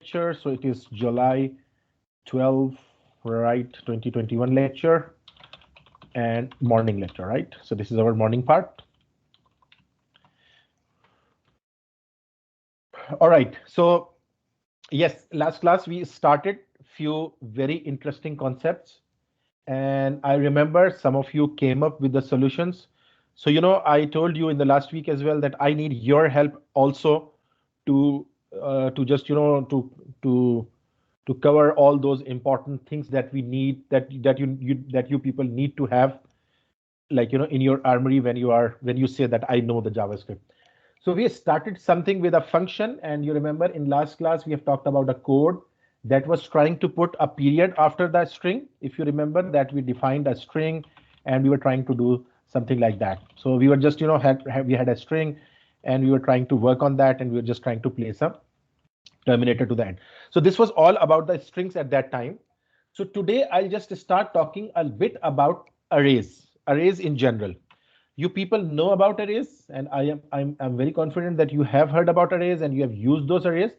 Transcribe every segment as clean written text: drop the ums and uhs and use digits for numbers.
lecture. So it is July 12, right, 2021 lecture and morning lecture, right? So this is our morning part. All right. So yes, last class we started few very interesting concepts, and I remember some of you came up with the solutions. So, I told you in the last week as well that I need your help also to just, to to cover all those important things that we need that you people need to have, like, in your armory when you say that I know the JavaScript. So we started something with a function, and you remember in last class we have talked about a code that was trying to put a period after the string. If you remember that we defined a string and we were trying to do something like that. So we were just, we had a string and we were trying to work on that, and we were just trying to place a terminator to the end. So this was all about the strings at that time. So today I'll just start talking a bit about arrays in general. You people know about arrays, and I'm very confident that you have heard about arrays and you have used those arrays.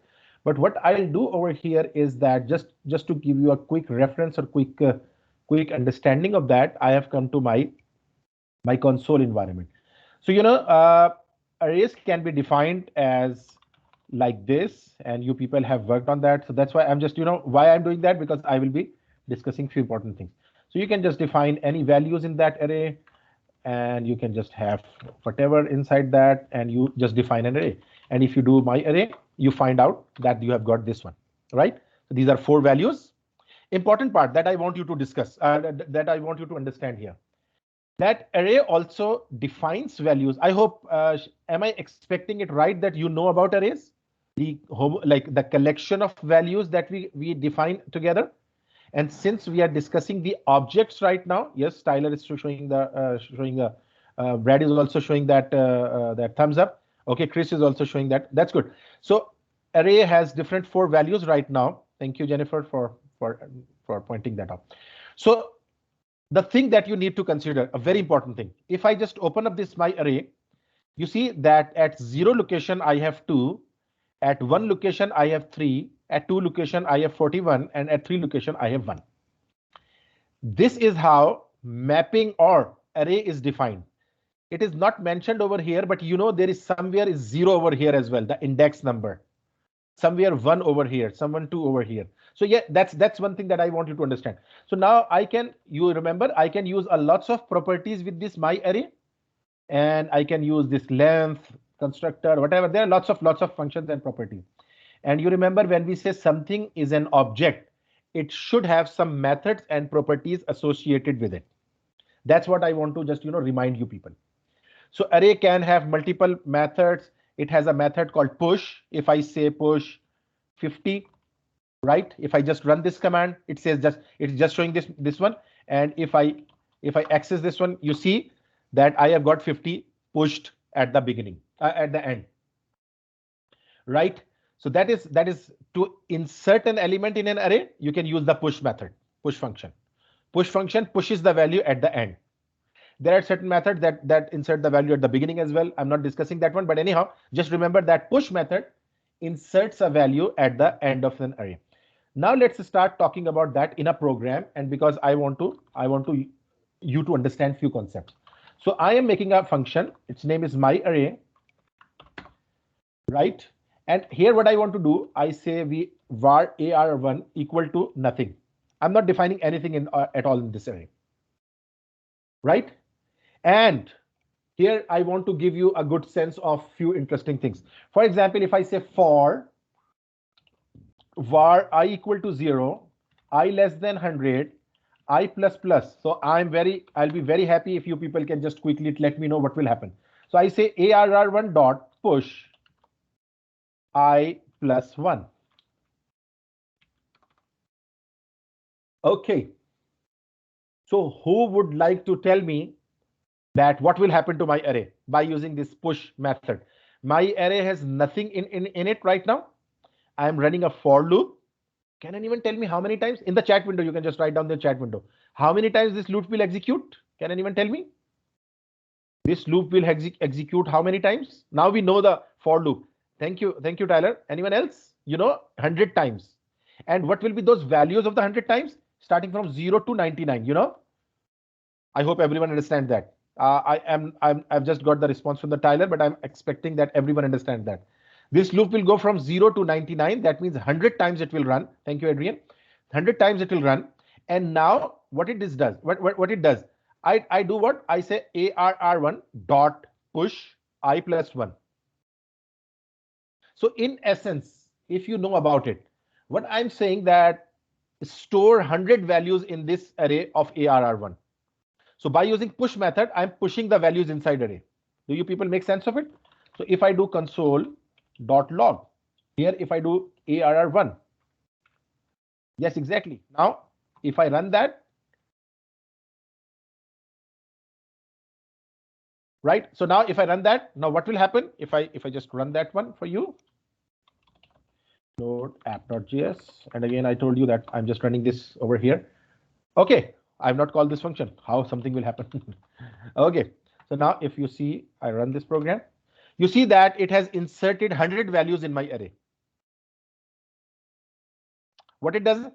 But what I'll do over here is that just to give you a quick reference or quick understanding of that, I have come to my console environment. So arrays can be defined as like this, and you people have worked on that. So that's why I'm just, why I'm doing that, because I will be discussing few important things. So you can just define any values in that array, and you can just have whatever inside that, and you just define an array. And if you do my array, you find out that you have got this one, right? So these are 4 values. Important part that I want you to discuss, that I want you to understand here. That array also defines values. I hope, am I expecting it right that you know about arrays? Like the collection of values that we define together. And since we are discussing the objects right now, yes, Tyler is showing Brad is also showing that that thumbs up. Okay, Chris is also showing that. That's good. So array has different 4 values right now. Thank you, Jennifer, for pointing that out. So the thing that you need to consider, a very important thing. If I just open up this my array, you see that at 0 location I have 2, at 1 location I have 3, at 2 location I have 41, and at 3 location I have 1. This is how mapping or array is defined. It is not mentioned over here, but there is somewhere is 0 over here as well, the index number. Somewhere 1 over here, someone 2 over here. So yeah, that's one thing that I want you to understand. So now you remember, I can use a lots of properties with this my array, and I can use this length constructor, whatever. There are lots of functions and properties. And you remember, when we say something is an object, it should have some methods and properties associated with it. That's what I want to just remind you people. So array can have multiple methods. It has a method called push. If I say push 50, right? If I just run this command, it says it's just showing this one. And if I access this one, you see that I have got 50 pushed at the beginning, at the end, right? So that is to insert an element in an array. You can use the push method, push function. Push function pushes the value at the end. There are certain methods that insert the value at the beginning as well. I'm not discussing that one, but anyhow, just remember that push method inserts a value at the end of an array. Now let's start talking about that in a program, and because I want you to understand few concepts. So I am making a function. Its name is my array, right? And here what I want to do, I say var ar1 equal to nothing. I'm not defining anything at all in this array, right? And here I want to give you a good sense of few interesting things. For example, if I say for var I equal to 0, I less than 100, I plus plus. So I'll be very happy if you people can just quickly let me know what will happen. So I say arr1 dot push I plus 1. Okay. So who would like to tell me that what will happen to my array by using this push method? My array has nothing in it right now. I am running a for loop. Can anyone tell me how many times? In the chat window, you can just write down the chat window. How many times this loop will execute? Can anyone tell me? This loop will execute how many times? Now we know the for loop. Thank you, Tyler. Anyone else? 100 times. And what will be those values of the 100 times? Starting from 0 to 99, I hope everyone understands that. I've just got the response from the Tyler, but I'm expecting that everyone understands that. This loop will go from 0 to 99. That means 100 times it will run. Thank you, Adrian. 100 times it will run. And now what it does, what it does, I do what? I say arr1 dot push I plus 1. So in essence, if you know about it, what I'm saying that store 100 values in this array of arr1. So by using push method, I'm pushing the values inside array. Do you people make sense of it? So if I do console.log, here if I do arr1, yes, exactly. Now, if I run that, right? So now if I run that, now what will happen if I just run that one for you? Node app.js. And again, I told you that I'm just running this over here. Okay, I've not called this function. How something will happen? Okay, so now if you see, I run this program, you see that it has inserted 100 values in my array. What it does,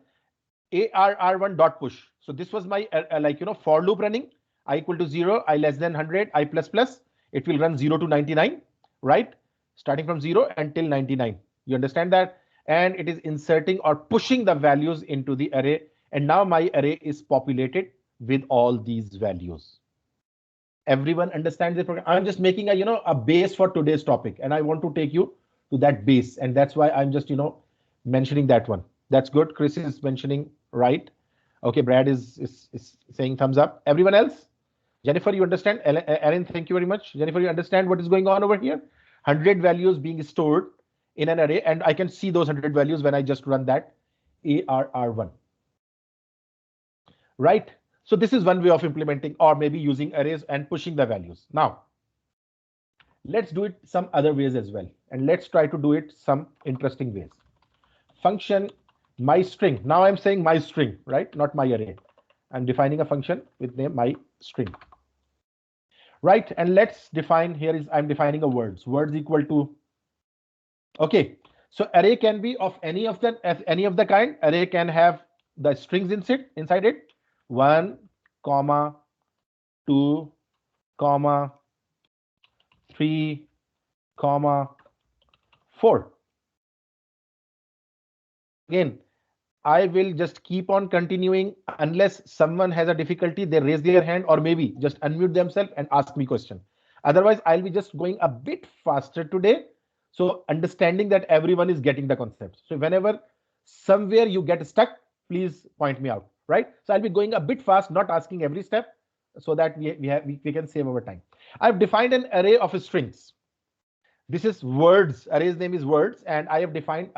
arr1 dot push. So this was my for loop running. I equal to 0, I less than 100, I plus plus. It will run 0 to 99, right? Starting from 0 until 99. You understand that? And it is inserting or pushing the values into the array. And now my array is populated with all these values. Everyone understands the program. I'm just making a base for today's topic, and I want to take you to that base. And that's why I'm just mentioning that one. That's good. Chris is mentioning right. Okay, Brad is saying thumbs up. Everyone else? Jennifer, you understand? Aaron, thank you very much. Jennifer, you understand what is going on over here? 100 values being stored in an array, and I can see those 100 values when I just run that arr1. Right? So this is one way of implementing or maybe using arrays and pushing the values. Now, let's do it some other ways as well. And let's try to do it some interesting ways. Function my string. Now I'm saying my string, right? Not my array. I'm defining a function with name my string. Right? And let's define here is I'm defining a words. Words equal to. Okay. So array can be of any of the kind. Array can have the strings inside it. 1, 2, 3, 4. Again, I will just keep on continuing unless someone has a difficulty, they raise their hand or maybe just unmute themselves and ask me question. Otherwise, I'll be just going a bit faster today. So understanding that everyone is getting the concept. So whenever somewhere you get stuck, please point me out, right? So I'll be going a bit fast, not asking every step so that we can save our time. I've defined an array of strings. This is words. Array's name is words, and I have defined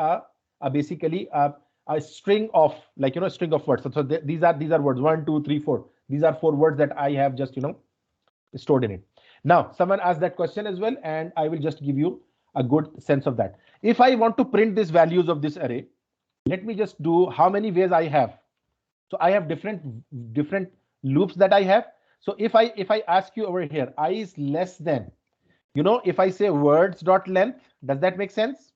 basically a string of string of words. So these are words 1, 2, 3, 4. These are 4 words that I have just stored in it. Now someone asked that question as well, and I will just give you a good sense of that. If I want to print these values of this array, let me just do how many ways I have. So I have different loops that I have. So if I ask you over here, I is less than, if I say words dot length, does that make sense?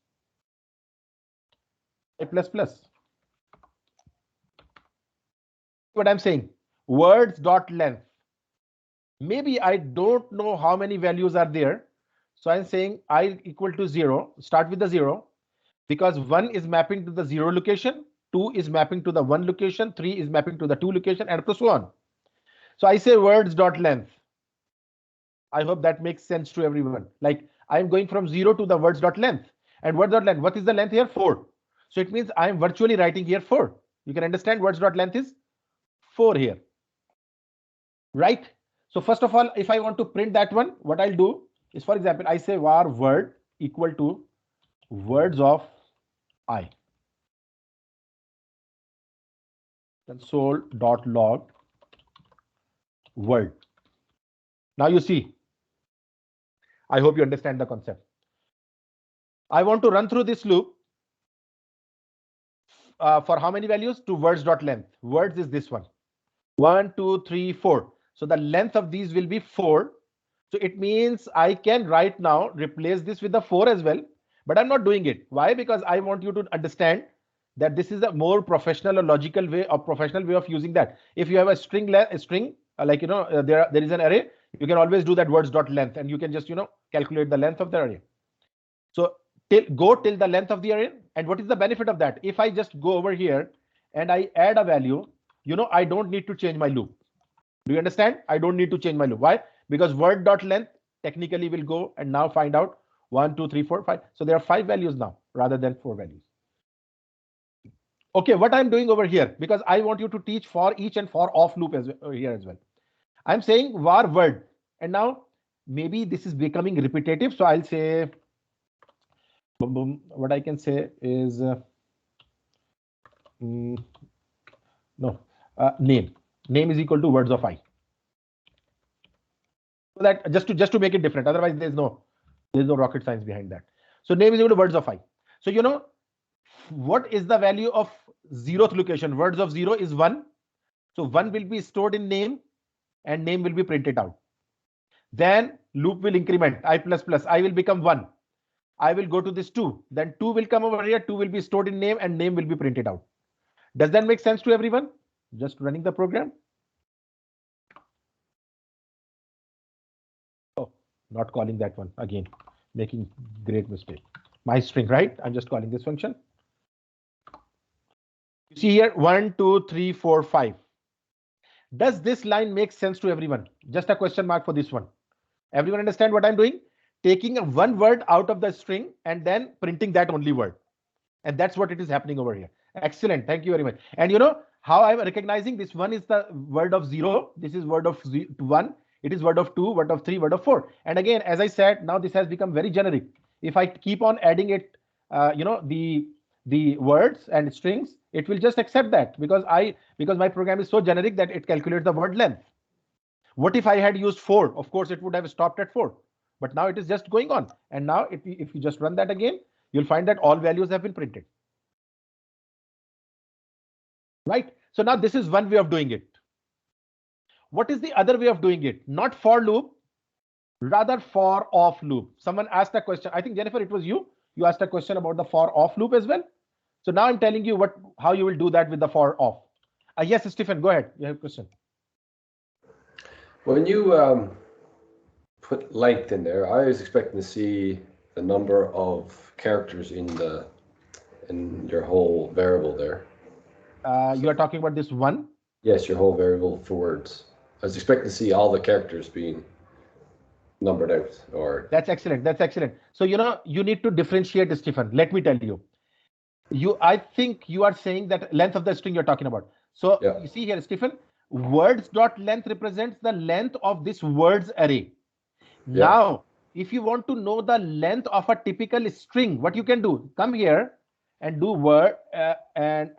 I plus plus. What I'm saying, words dot length. Maybe I don't know how many values are there. So I'm saying I equal to 0, start with the 0, because 1 is mapping to the 0 location, 2 is mapping to the 1 location, 3 is mapping to the 2 location, and so on. So I say words dot length. I hope that makes sense to everyone. Like I'm going from 0 to the words dot length, and words dot length. What is the length here? 4. So it means I'm virtually writing here 4. You can understand words dot length is 4 here, right? So first of all, if I want to print that one, what I'll do is, for example, I say var word equal to words of I. Console.log word. Now you see, I hope you understand the concept. I want to run through this loop for how many values? To words.length. Words is this one. 1, 2, 3, 4. So the length of these will be 4. So it means I can right now replace this with the 4 as well. but I'm not doing it. Why? Because I want you to understand that this is a more professional or logical way or professional way of using that. If you have a string, like, there is an array, you can always do that words dot length, and you can just, calculate the length of the array. So go till the length of the array. And what is the benefit of that? If I just go over here and I add a value, I don't need to change my loop. Do you understand? I don't need to change my loop. Why? Because word dot length technically will go and now find out 1, 2, 3, 4, 5. So there are 5 values now rather than 4 values. Okay, what I'm doing over here, because I want you to teach for each and for off loop here as well. I'm saying var word, and now maybe this is becoming repetitive. So I'll say, boom, boom, what I can say is name is equal to words of I. So that just to make it different. Otherwise, there's no rocket science behind that. So name is equal to words of I. So what is the value of 0th location? Words of 0 is 1. So 1 will be stored in name and name will be printed out. Then loop will increment I plus plus. I will become 1. I will go to this 2. Then 2 will come over here. 2 will be stored in name and name will be printed out. Does that make sense to everyone? Just running the program. Oh, not calling that one again. Making great mistake. My string, right? I'm just calling this function. You see here 1, 2, 3, 4, 5. Does this line make sense to everyone? Just a question mark for this one. Everyone understand what I'm doing? Taking one word out of the string and then printing that only word. And that's what it is happening over here. Excellent. Thank you very much. And how I'm recognizing this one is the word of 0. This is word of 1. It is word of 2, word of 3, word of 4. And again, as I said, now this has become very generic. If I keep on adding it, the words and strings, it will just accept that because my program is so generic that it calculates the word length. What if I had used 4? Of course, it would have stopped at 4. But now it is just going on. And now if you just run that again, you'll find that all values have been printed. Right? So now this is one way of doing it. What is the other way of doing it? Not for loop, rather for off loop. Someone asked a question. I think, Jennifer, it was you. You asked a question about the for off loop as well. So now I'm telling you how you will do that with the for off. Yes, Stephen, go ahead. You have a question. When you put length in there, I was expecting to see the number of characters in your whole variable there. You are talking about this one? Yes, your whole variable for words. I was expecting to see all the characters being numbered out. Or that's excellent. That's excellent. So you need to differentiate, Stephen. Let me tell you. I think you are saying that length of the string you're talking about. So You see here, Stephen, words dot length represents the length of this words array. Now, if you want to know the length of a typical string, what you can do, come here and do word length.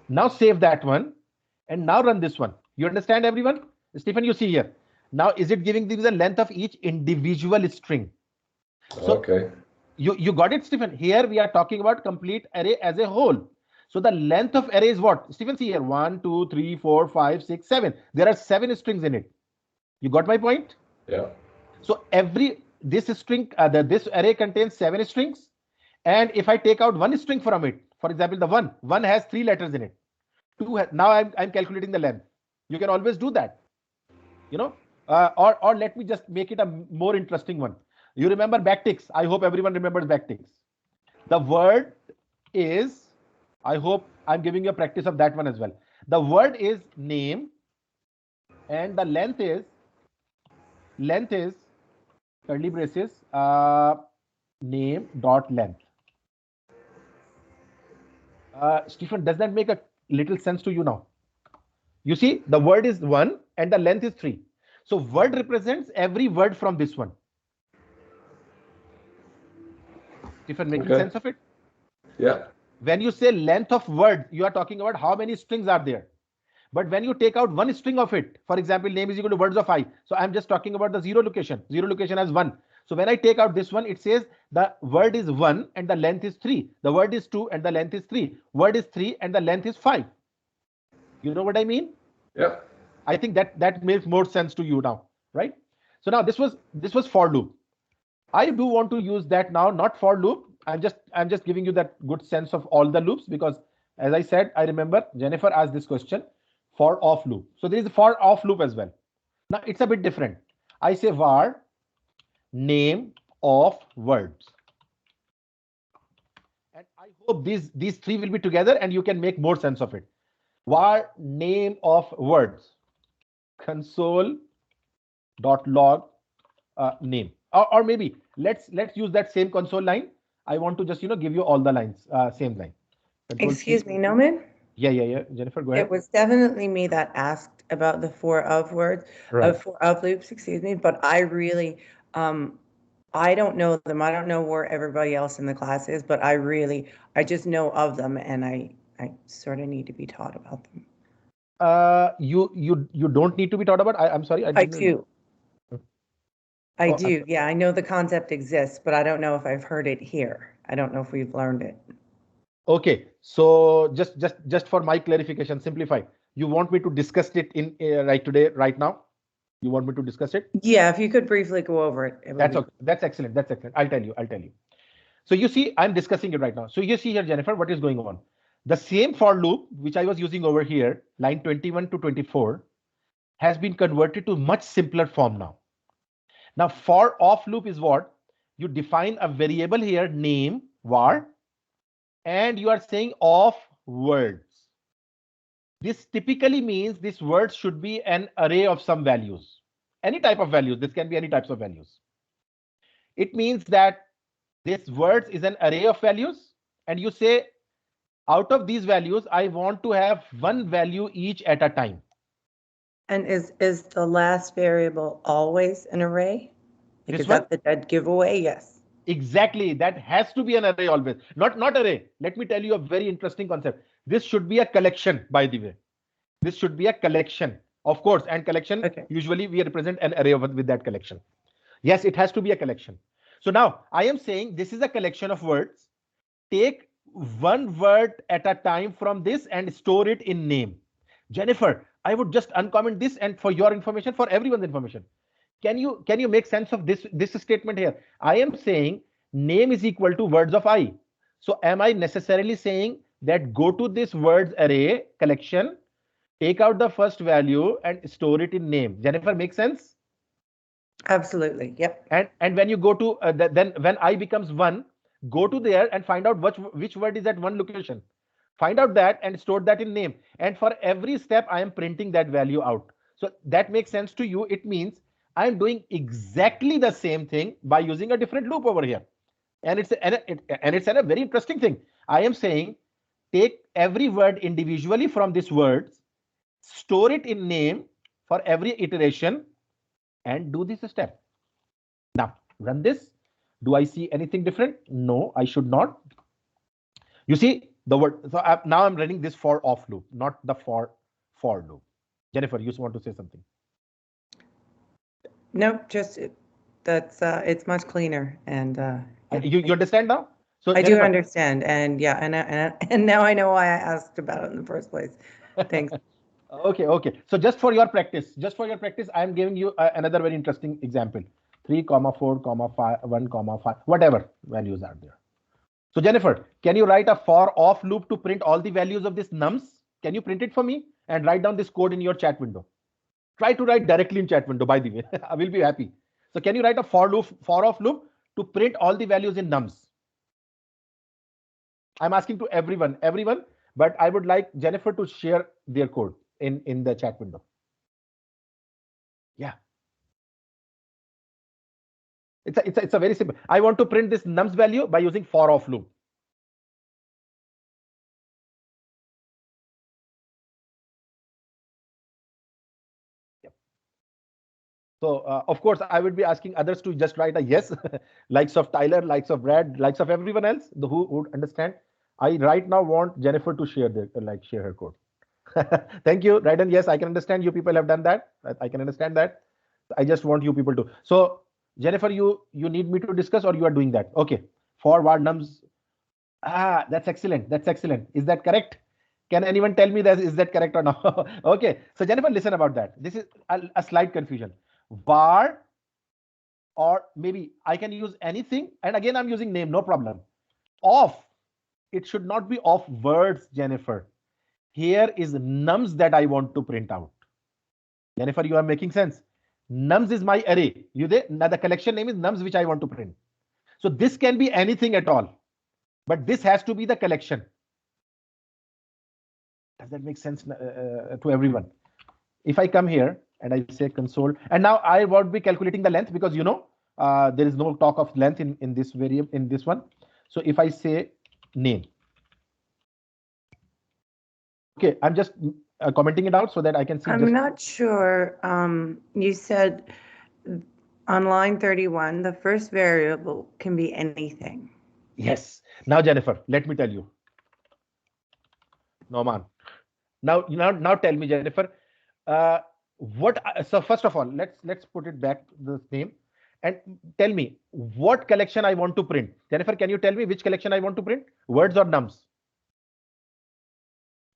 Now save that one and now run this one. You understand, everyone? Stephen, you see here. Now, is it giving the length of each individual string? So, okay. You got it, Stephen? Here we are talking about complete array as a whole. So the length of array is what? Stephen, see here. 1, 2, 3, 4, 5, 6, 7. There are 7 strings in it. You got my point? Yeah. So this array contains 7 strings. And if I take out one string from it, for example, the one has 3 letters in it. Now I'm calculating the length. You can always do that. Or let me just make it a more interesting one. You remember backticks? I hope everyone remembers backticks. The word is, I hope I'm giving you a practice of that one as well. The word is name, and the length is curly braces name dot length. Stephen, does that make a little sense to you now? You see, the word is 1 and the length is 3. So word represents every word from this one. Stephen, making sense of it? Yeah. When you say length of word, you are talking about how many strings are there. But when you take out one string of it, for example, name is equal to words of I. So I'm just talking about the 0 location. 0 location has 1. So when I take out this one, it says the word is 1 and the length is 3. The word is 2 and the length is 3. Word is 3 and the length is 5. You know what I mean? Yeah. I think that makes more sense to you now, right? So now this was for loop. I do want to use that now, not for loop. I'm just giving you that good sense of all the loops because as I said, I remember Jennifer asked this question for off loop. So there is a for off loop as well. Now it's a bit different. I say var name of words. And I hope these three will be together and you can make more sense of it. Var name of words. Console dot log name. Or maybe let's use that same console line. I want to just give you all the lines, same line. Control C. Excuse me, Noman. Yeah. Jennifer, go It ahead. was definitely me that asked about the four of words, Right. four of loops, excuse me, but I really, I don't know them. I don't know where everybody else in the class is, but I just know of them and I sort of need to be taught about them. You don't need to be taught about. I'm sorry, I I didn't. do. I Oh, I'm do. Yeah, I know the concept exists, but I don't know if I've heard it here. I don't know if we've learned it. okay. So just for my clarification, simplify. You want me to discuss it in right today, right now? You want me to discuss it? Yeah, if you could briefly go over it, it would That's be okay. That's excellent. That's excellent. I'll tell you. So you see, I'm discussing it right now. So you see here, Jennifer, what is going on? The same for loop, which I was using over here, line 21 to 24, has been converted to much simpler form now. Now, for off loop is what? You define a variable here, name, var, and you are saying off words. This typically means this word should be an array of some values. Any type of values. This can be any types of values. It means that this words is an array of values, and you say out of these values, I want to have one value each at a time. And is the last variable always an array? Like, This is one? that the dead giveaway? Yes. Exactly. That has to be an array always. Not array. Let me tell you a very interesting concept. This should be a collection, by the way. This should be a collection, of course, and collection, Okay. usually we represent an array with that collection. Yes, it has to be a collection. So now I am saying this is a collection of words. Take one word at a time from this and store it in name. Jennifer, I would just uncomment this and for your information, for everyone's information. Can you make sense of this statement here? I am saying name is equal to words of I. So am I necessarily saying that go to this words array collection, take out the first value and store it in name? Jennifer, make sense? Absolutely. Yep. And when you go to then when I becomes one, go to there and find out which word is at one location. Find out that and store that in name. And for every step, I am printing that value out. So that makes sense to you. It means I am doing exactly the same thing by using a different loop over here. And it's a very interesting thing. I am saying take every word individually from this word, store it in name for every iteration, and do this step. Now run this. Do I see anything different? No, I should not. You see the word. So now I'm running this for off loop, not the for loop. Jennifer, you want to say something? Nope. Just that's it's much cleaner and yeah. You understand now? So I do Jennifer, understand, and yeah, and now I know why I asked about it in the first place. Thanks. okay. So just for your practice, I am giving you another very interesting example. 3, 4, 5, 1, 5, whatever values are there. So Jennifer, can you write a for off loop to print all the values of this nums? Can you print it for me and write down this code in your chat window? Try to write directly in chat window, by the way. I will be happy. So can you write a for off loop to print all the values in nums? I'm asking to everyone, but I would like Jennifer to share their code in the chat window. Yeah. It's a very simple. I want to print this nums value by using for off loop. So of course, I would be asking others to just write a yes, likes of Tyler, likes of Brad, likes of everyone else who would understand. I right now want Jennifer to share share her code. Thank you, right? And yes, I can understand you people have done that. I can understand that. I just want you people to. So Jennifer, you need me to discuss or you are doing that? Okay. For var nums. That's excellent. That's excellent. Is that correct? Can anyone tell me that is that correct or not? Okay. So Jennifer, listen about that. This is a slight confusion. Var or maybe I can use anything. And again, I'm using name, no problem. Of, it should not be of words, Jennifer. Here is nums that I want to print out. Jennifer, you are making sense. Nums is my array. Now the collection name is nums, which I want to print. So this can be anything at all, but this has to be the collection. Does that make sense to everyone? If I come here and I say console, and now I won't be calculating the length because there is no talk of length in this variable in this one. So if I say name, okay, I'm just commenting it out so that I can see. I'm not sure. You said on line 31, the first variable can be anything. Yes. Now, Jennifer, let me tell you. No, man. Now tell me, Jennifer. So first of all, let's put it back the name, and tell me what collection I want to print. Jennifer, can you tell me which collection I want to print? Words or nums?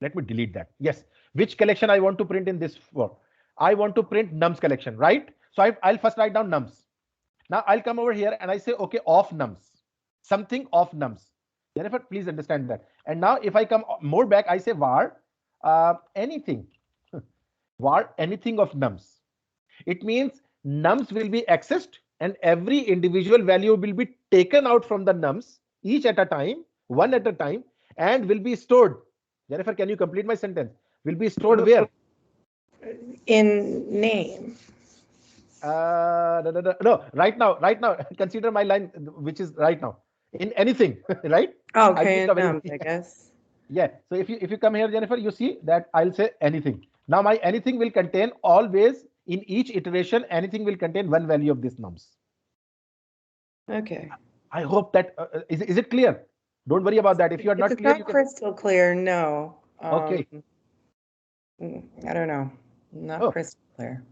Let me delete that. Yes. Which collection I want to print in this form? I want to print nums collection, right? So I'll first write down nums. Now I'll come over here and I say, okay, of nums, something of nums. Jennifer, please understand that. And now if I come more back, I say var anything, var anything of nums. It means nums will be accessed and every individual value will be taken out from the nums, each at a time, one at a time, and will be stored. Jennifer, can you complete my sentence? Will be stored where? In name. No, right now, consider my line, which is right now, in anything, right? Okay, I guess. Yeah. So if you come here, Jennifer, you see that I'll say anything. Now my anything will contain always in each iteration, anything will contain one value of this nums. Okay. I hope that is it clear? Don't worry about that. If you are not clear, you can... crystal clear. No. Okay. I don't know. Not crystal clear.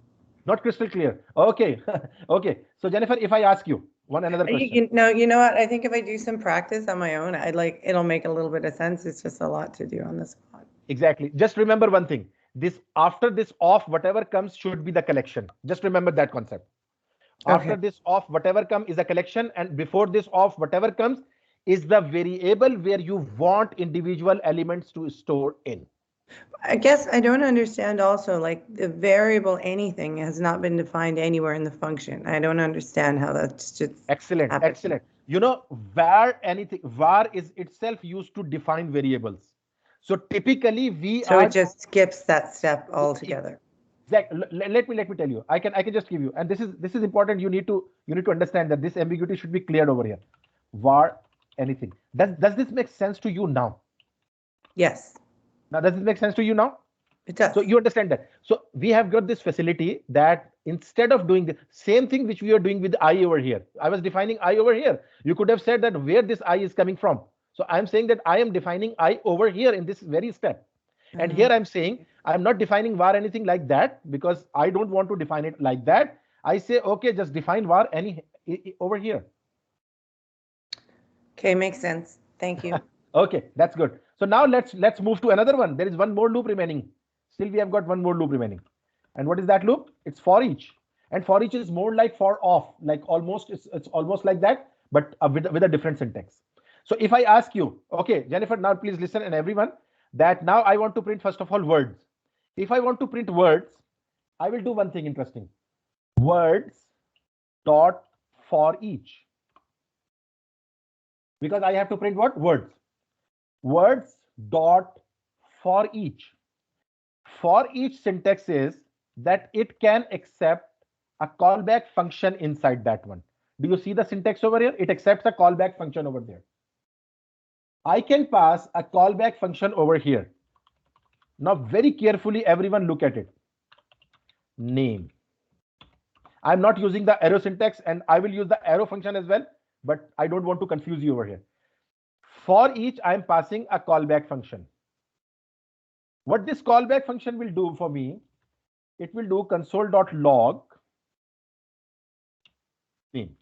Not crystal clear. Okay. Okay. So Jennifer, if I ask you another question. You know what? I think if I do some practice on my own, it'll make a little bit of sense. It's just a lot to do on the spot. Exactly. Just remember one thing. After this of whatever comes should be the collection. Just remember that concept. After this of whatever comes is a collection, and before this of whatever comes is the variable where you want individual elements to store in. I guess I don't understand also, like the variable anything has not been defined anywhere in the function. I don't understand how that's just excellent. happening. Excellent. Var is itself used to define variables. So typically it just skips that step altogether. Exactly. Let me tell you. I can just give you, and this is important. You need to understand that this ambiguity should be cleared over here. Var anything. Does this make sense to you now? Yes. Now, does it make sense to you now? It does. So you understand that. So we have got this facility that instead of doing the same thing which we are doing with I over here, I was defining I over here. You could have said that where this I is coming from. So I'm saying that I am defining I over here in this very step. And here I'm saying I'm not defining var anything like that because I don't want to define it like that. I say, okay, just define var any over here. Okay, makes sense. Thank you. Okay, that's good. So now let's move to another one. There is one more loop remaining. Still, we have got one more loop remaining. And what is that loop? It's for each. And for each is more like for off, like almost it's almost like that, but with a different syntax. So if I ask you, okay, Jennifer, now please listen, and everyone, that now I want to print first of all words. If I want to print words, I will do one thing interesting. Words dot for each. Because I have to print what? Words. Words dot for each. For each syntax is that it can accept a callback function inside that one. Do you see the syntax over here? It accepts a callback function over there. I can pass a callback function over here. Now very carefully, everyone look at it. Name. I'm not using the arrow syntax, and I will use the arrow function as well, but I don't want to confuse you over here. For each, I'm passing a callback function. What this callback function will do for me, it will do console.log name.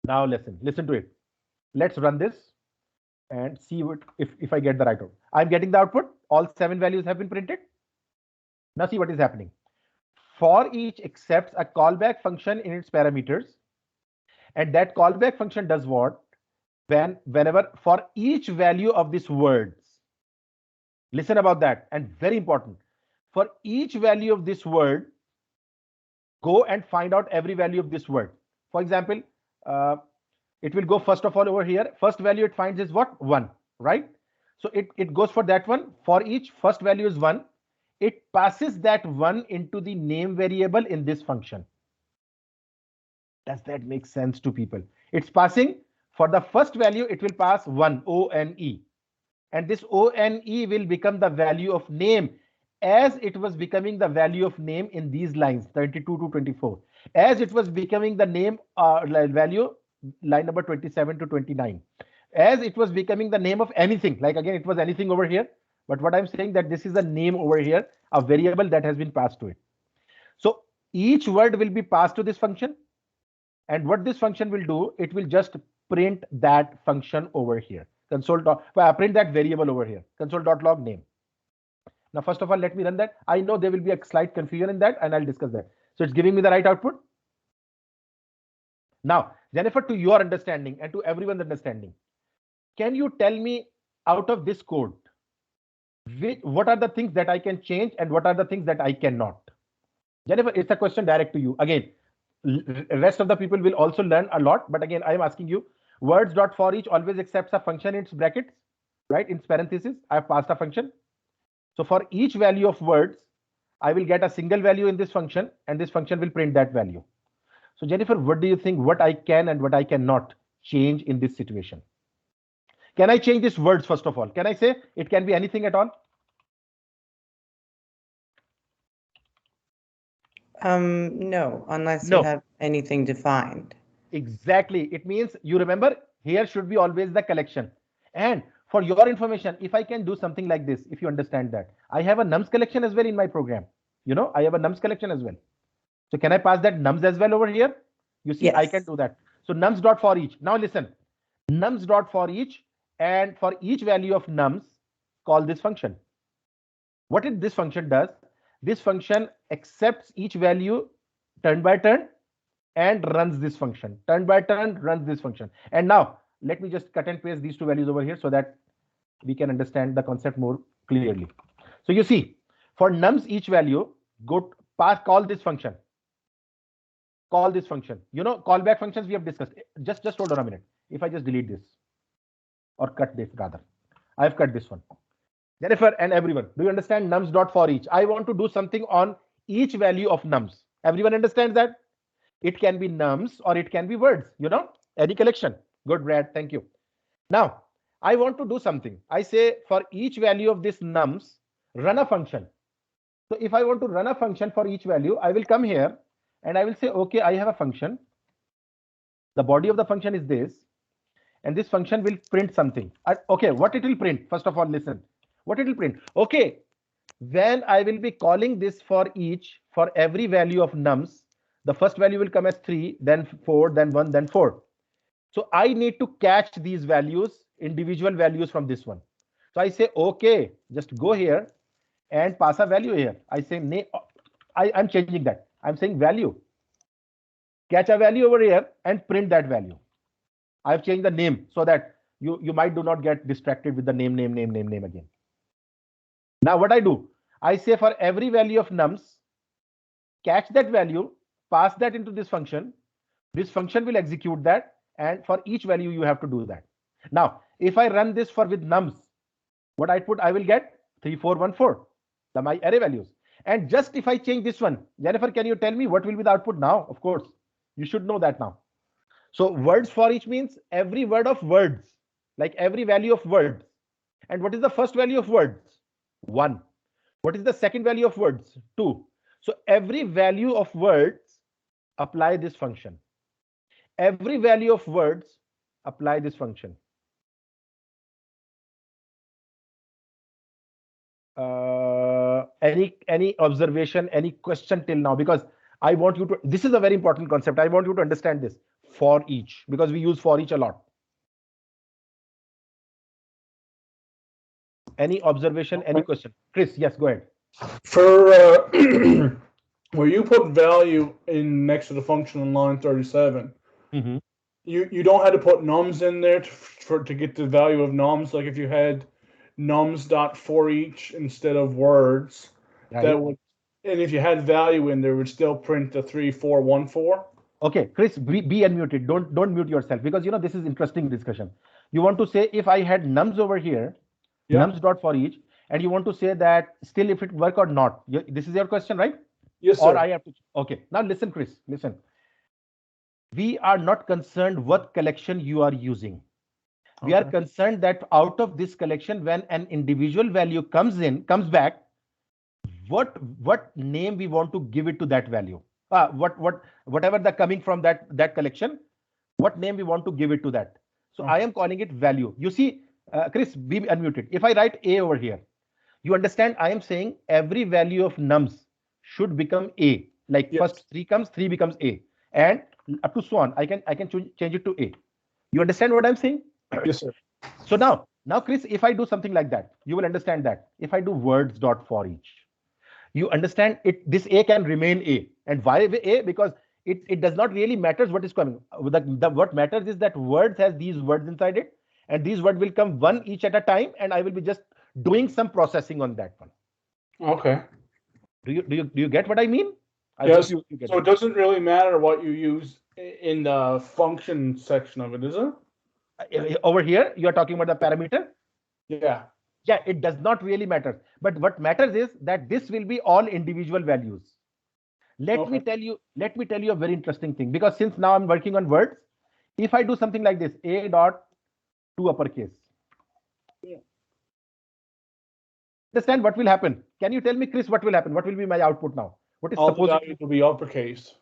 Now listen to it. Let's run this and see if I get the right output. I'm getting the output. All 7 values have been printed. Now see what is happening. For each accepts a callback function in its parameters, and that callback function does what? Whenever for each value of this words, listen about that, and very important, for each value of this word, go and find out every value of this word. For example, uh, it will go first of all over here. First value it finds is what? 1, right? So it goes for that one. For each first value is 1. It passes that 1 into the name variable in this function. Does that make sense to people? It's passing for the first value, it will pass 1, O-N-E. And this O-N-E will become the value of name as it was becoming the value of name in these lines 22 to 24, as it was becoming the name value line number 27 to 29, as it was becoming the name of anything, like again it was anything over here, but what I'm saying that this is a name over here, a variable that has been passed to it. So each word will be passed to this function, and what this function will do, it will just print that function over here, print that variable over here, console.log name. Now, first of all, let me run that. I know there will be a slight confusion in that, and I'll discuss that. So it's giving me the right output. Now, Jennifer, to your understanding and to everyone's understanding, can you tell me out of this code, what are the things that I can change and what are the things that I cannot? Jennifer, it's a question direct to you. Again, rest of the people will also learn a lot, but again, I am asking you, words.forEach always accepts a function in its brackets, right? In parentheses, I have passed a function. So for each value of words, I will get a single value in this function, and this function will print that value. So Jennifer, what do you think what I can and what I cannot change in this situation? Can I change these words first of all? Can I say it can be anything at all? No, unless you have anything defined. Exactly. It means you remember here should be always the collection. And for your information, if I can do something like this, if you understand that, I have a nums collection as well in my program. You know, I have a nums collection as well. So can I pass that nums as well over here? You see, yes. I can do that. So nums dot for each. Now listen, nums dot for each, and for each value of nums, call this function. What this function does, this function accepts each value turn by turn and runs this function. Turn by turn runs this function. And now let me just cut and paste these two values over here so that we can understand the concept more clearly. So you see, for nums each value, go call this function. Call this function. You know, callback functions we have discussed. Just hold on a minute. If I just delete this or cut this rather, I've cut this one. Jennifer and everyone, do you understand nums dot for each? I want to do something on each value of nums. Everyone understands that? It can be nums or it can be words, you know, any collection. Good, Brad, thank you. Now, I want to do something. I say for each value of this nums, run a function. So if I want to run a function for each value, I will come here and I will say, okay, I have a function. The body of the function is this, and this function will print something. Okay, what it will print? First of all, listen. What it will print? Okay, when I will be calling this for each, for every value of nums, the first value will come as 3, then 4, then 1, then 4. So I need to catch these values, individual values from this one. So I say, okay, just go here and pass a value here. I say, I'm changing that. I'm saying value. Catch a value over here and print that value. I've changed the name so that you might do not get distracted with the name again. Now what I do, I say for every value of nums, catch that value, pass that into this function. This function will execute that, and for each value you have to do that. Now, if I run this for with nums, what I put, I will get 3, 4, 1, 4, my array values. And just if I change this one, Jennifer, can you tell me what will be the output now? Of course, you should know that now. So words for each means every word of words, like every value of words. And what is the first value of words? 1. What is the second value of words? 2. So every value of words, apply this function. Every value of words, apply this function. Any observation, any question till now? Because I want you to, this is a very important concept. I want you to understand this for each, because we use for each a lot. Any observation, any question? Chris, yes, go ahead. For where you put value in next to the function on line 37, Mm-hmm. you don't have to put nums in there to get the value of nums. Like if you had nums dot for each instead of words, that Right. would, and if you had value in there, it would still print the 3414. Okay, Chris, be unmuted. Don't mute yourself, because this is interesting discussion. You want to say if I had nums over here, Yeah. nums dot for each, and you want to say that still if it work or not. This is your question, right? Yes, Or sir. I have to. Okay, now listen, Chris, listen. We are not concerned what collection you are using. We are Okay. concerned that out of this collection, when an individual value comes back, what name we want to give it to that value. Whatever the coming from that collection, what name we want to give it to that. So I Okay. am calling it value. You see, Chris, be unmuted. If I write a over here, you understand I am saying every value of nums should become a. Like Yes. first 3 comes, 3 becomes a, and up to so on. I can change it to a. You understand what I'm saying? Yes, sir. So now, Chris, if I do something like that, you will understand that. If I do words dot for each, you understand it. This a can remain a, and why a? Because it does not really matters what is coming. What matters is that words has these words inside it, and these words will come one each at a time, and I will be just doing some processing on that one. Okay. Do you get what I mean? I hope Yes. you get So it. it doesn't really matter what you use in the function section of it, is it? Over here, you are talking about the parameter. Yeah. Yeah, it does not really matter. But what matters is that this will be all individual values. Let me Okay. tell you. Let me tell you a very interesting thing. Because since now I'm working on words, if I do something like this, a dot to uppercase, understand what will happen? Can you tell me, Chris, what will happen? What will be my output now? What is All the supposed to values will be uppercase.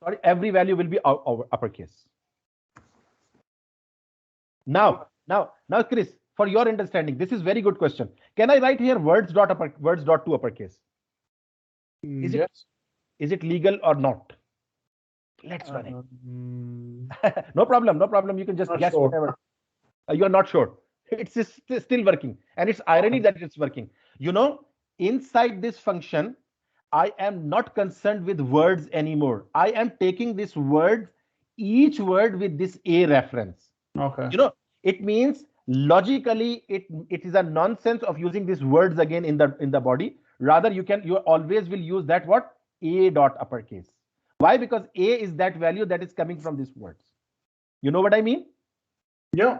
sorry, every value will be uppercase. Now, Chris, for your understanding, this is very good question. Can I write here words dot to uppercase? Is it Yes. is it legal or not? Let's run it. Um, No problem, no problem. You can just not guess sure. whatever. You're not sure. It's still working, and it's irony Okay. that it's working. Inside this function, I am not concerned with words anymore. I am taking this word, each word with this a reference. Okay. It means logically it is a nonsense of using these words again in the body. Rather, you always will use that what a dot uppercase. Why? Because a is that value that is coming from these words. You know what I mean? Yeah.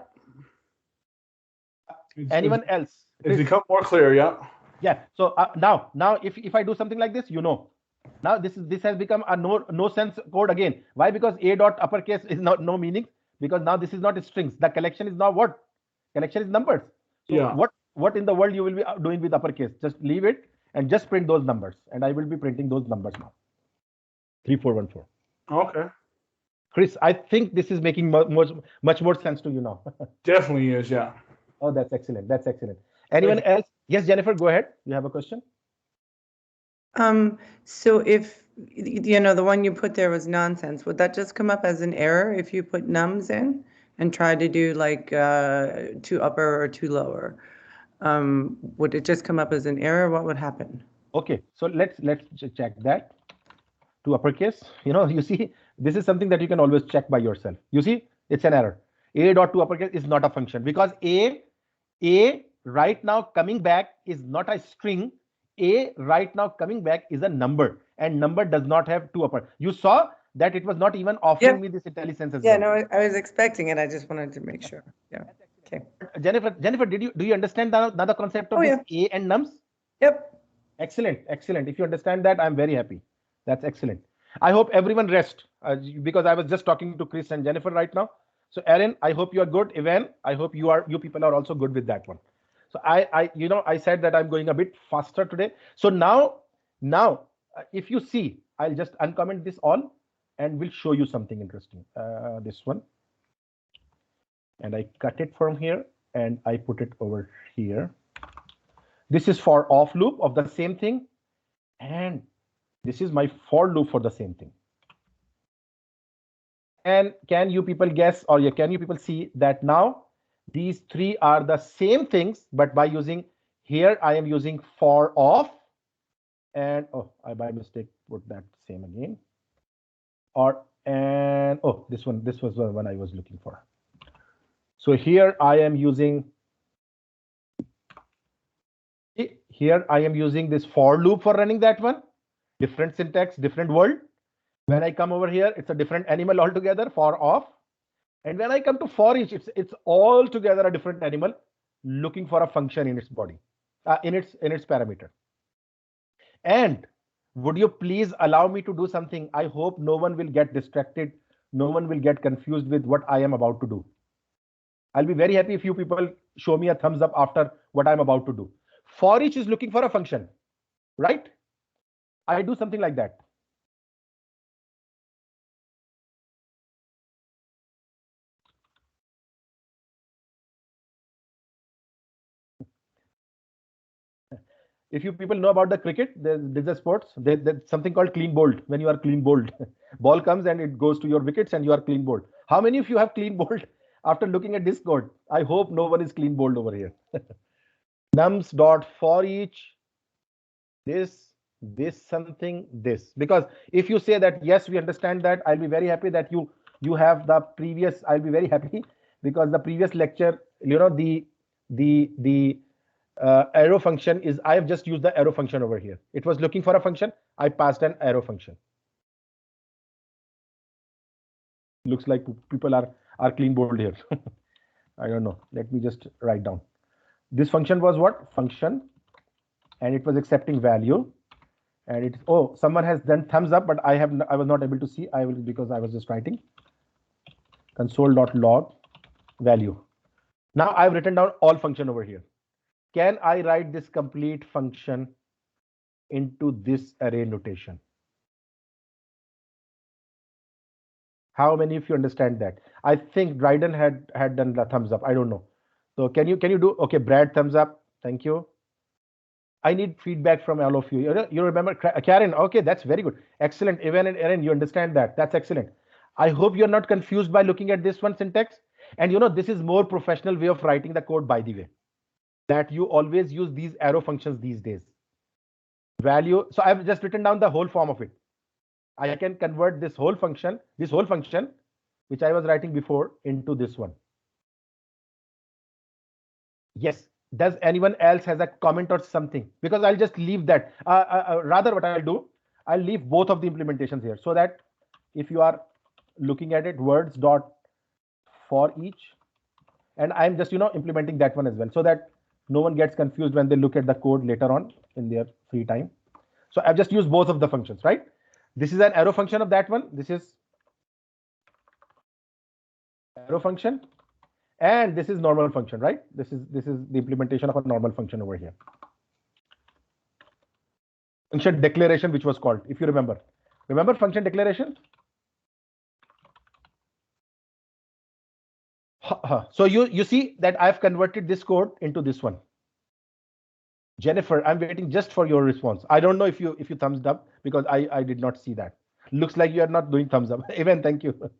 Anyone else? It's Chris? become more clear. Yeah. Yeah. So now if I do something like this, now this has become a no sense code again. Why? Because a dot uppercase is not no meaning, because now this is not strings. The collection is now what? Collection is numbers. So Yeah. what in the world you will be doing with uppercase? Just leave it and just print those numbers, and I will be printing those numbers now. 3414. Okay. Chris, I think this is making much more sense to you now. Definitely is. Yeah. Oh, that's excellent. That's excellent. Anyone else? Yes, Jennifer, go ahead. You have a question? So if, the one you put there was nonsense, would that just come up as an error if you put nums in and try to do like two upper or two lower? Would it just come up as an error? What would happen? Okay, so let's check that to uppercase. You see, this is something that you can always check by yourself. You see, it's an error. A dot to uppercase is not a function, because a right now coming back is not a string. A right now coming back is a number, and number does not have two upper. You saw that it was not even offering me this intelligence as Yeah, well. no, I was expecting it. I just wanted to make sure. Yeah. Okay. Jennifer, do you understand the concept of Oh, this yeah. a and nums? Yep. Excellent. If you understand that, I'm very happy. That's excellent. I hope everyone rest, because I was just talking to Chris and Jennifer right now. So Aaron, I hope you are good. Evan, I hope you people are also good with that one. So I said that I'm going a bit faster today. So now, if you see, I'll just uncomment this all, and we'll show you something interesting. This one, and I cut it from here and I put it over here. This is for off loop of the same thing, and this is my for loop for the same thing. And can you people guess, or can you people see that now these three are the same things, but by using here I am using for off, and oh, I by mistake put that same again. Or and oh, this was the one I was looking for. So here I am using this for loop for running that one. Different syntax, different world. When I come over here, it's a different animal altogether, for off. And when I come to for each, it's altogether a different animal looking for a function in its body, in its parameter. And would you please allow me to do something? I hope no one will get distracted. No one will get confused with what I am about to do. I'll be very happy if you people show me a thumbs up after what I'm about to do. For each is looking for a function, right? I do something like that. If you people know about the cricket, there's a sports, there's something called clean bowled. When you are clean bowled, ball comes and it goes to your wickets and you are clean bowled. How many of you have clean bowled after looking at this code? I hope no one is clean bowled over here. Nums dot for each, this something, this. Because if you say that, yes, we understand that, I'll be very happy that you have the previous, I'll be very happy because the previous lecture, the arrow function is, I have just used the arrow function over here. It was looking for a function. I passed an arrow function. Looks like people are clean bold here. I don't know. Let me just write down. This function was what? Function. And it was accepting value. And it's, oh, someone has done thumbs up, but I was not able to see. I will, because I was just writing console.log value. Now I've written down all function over here. Can I write this complete function into this array notation? How many of you understand that? I think Dryden had done the thumbs up. I don't know. So can you do? Okay, Brad, thumbs up. Thank you. I need feedback from all of you. You remember Karen? Okay, that's very good. Excellent. Evan and Aaron, you understand that. That's excellent. I hope you're not confused by looking at this one syntax. And this is more professional way of writing the code, by the way, that you always use these arrow functions these days. Value. So I've just written down the whole form of it. I can convert this whole function, which I was writing before, into this one. Yes. Does anyone else has a comment or something? Because I'll just leave that. Rather, what I'll do, I'll leave both of the implementations here so that if you are looking at it, words dot for each, and I'm just implementing that one as well, so that no one gets confused when they look at the code later on in their free time. So I've just used both of the functions, right? This is an arrow function of that one. This is arrow function. And this is normal function, right? This is the implementation of a normal function over here. Function declaration, which was called, if you remember. Remember function declaration? So you see that I've converted this code into this one. Jennifer, I'm waiting just for your response. I don't know if you thumbs up, because I did not see that. Looks like you are not doing thumbs up. Even thank you.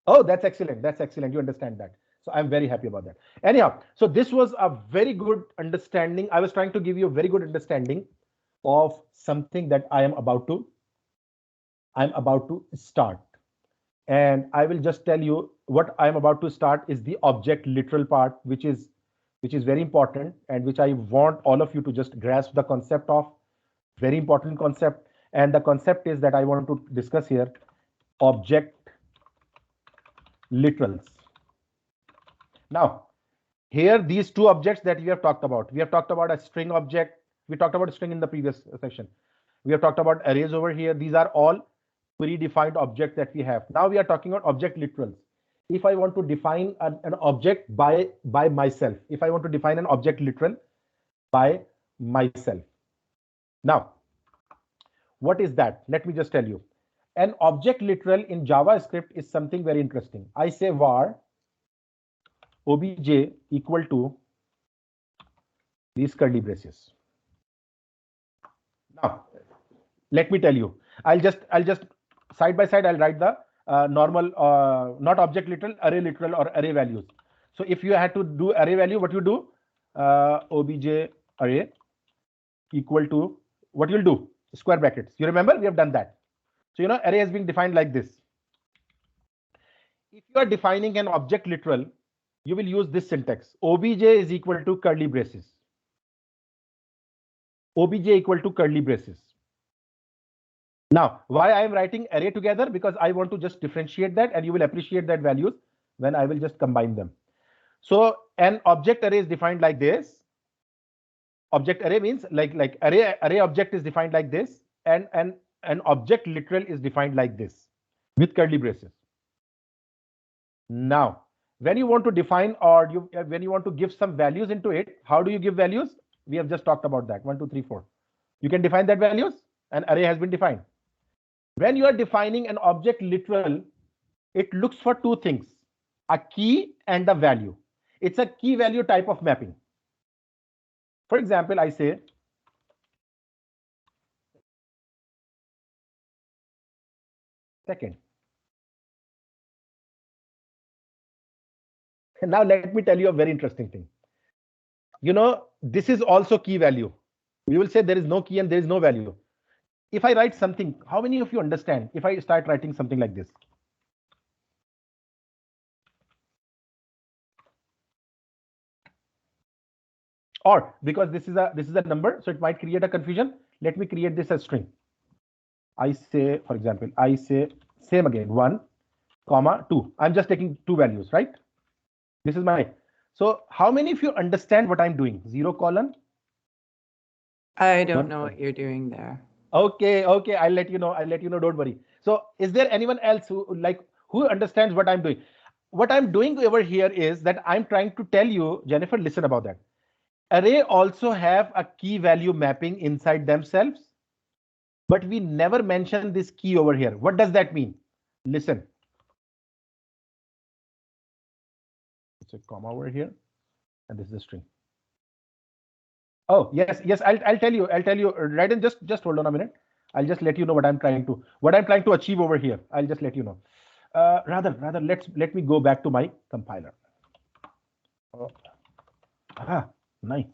Oh, that's excellent. That's excellent. You understand that. So I'm very happy about that. Anyhow, so this was a very good understanding. I was trying to give you a very good understanding of something that I'm about to start. And I will just tell you what I'm about to start is the object literal part, which is very important, and which I want all of you to just grasp the concept of. Very important concept. And the concept is that I want to discuss here object literals. Now, here, these two objects that we have talked about. We have talked about a string object. We talked about a string in the previous section. We have talked about arrays over here. These are all predefined objects that we have. Now we are talking about object literals. If I want to define an object by myself, if I want to define an object literal by myself. Now, what is that? Let me just tell you. An object literal in JavaScript is something very interesting. I say var obj equal to these curly braces. Now, let me tell you. I'll just side by side. I'll write the normal, not object literal, array literal or array values. So if you had to do array value, what you do? Obj array equal to what you'll do, square brackets. You remember we have done that. So, array has been defined like this. If you are defining an object literal, you will use this syntax. Obj is equal to curly braces. Obj equal to curly braces. Now, why I am writing array together? Because I want to just differentiate that, and you will appreciate that values when I will just combine them. So an object array is defined like this. Object array means like array object is defined like this, and an object literal is defined like this with curly braces. Now, when you want to define or when you want to give some values into it, how do you give values? We have just talked about that. 1, 2, 3, 4. You can define that values. An array has been defined. When you are defining an object literal, it looks for two things: a key and a value. It's a key value type of mapping. For example, I say second. And now let me tell you a very interesting thing. This is also key value. We will say there is no key and there is no value. If I write something, how many of you understand if I start writing something like this? Or because this is a number, so it might create a confusion. Let me create this as string. I say, for example, I say same again, 1, 2. I'm just taking two values, right? This is my. So how many of you understand what I'm doing? 0 colon. I don't know what you're doing there. Okay, I'll let you know. Don't worry. So is there anyone else who understands what I'm doing? What I'm doing over here is that I'm trying to tell you, Jennifer, listen about that. Array also have a key value mapping inside themselves, but we never mention this key over here. What does that mean? Listen. It's a comma over here, and this is a string. Oh, yes, I'll tell you, right? And just hold on a minute. I'll just let you know what I'm trying to achieve over here. I'll just let you know. Rather, let me go back to my compiler. Oh. Nice.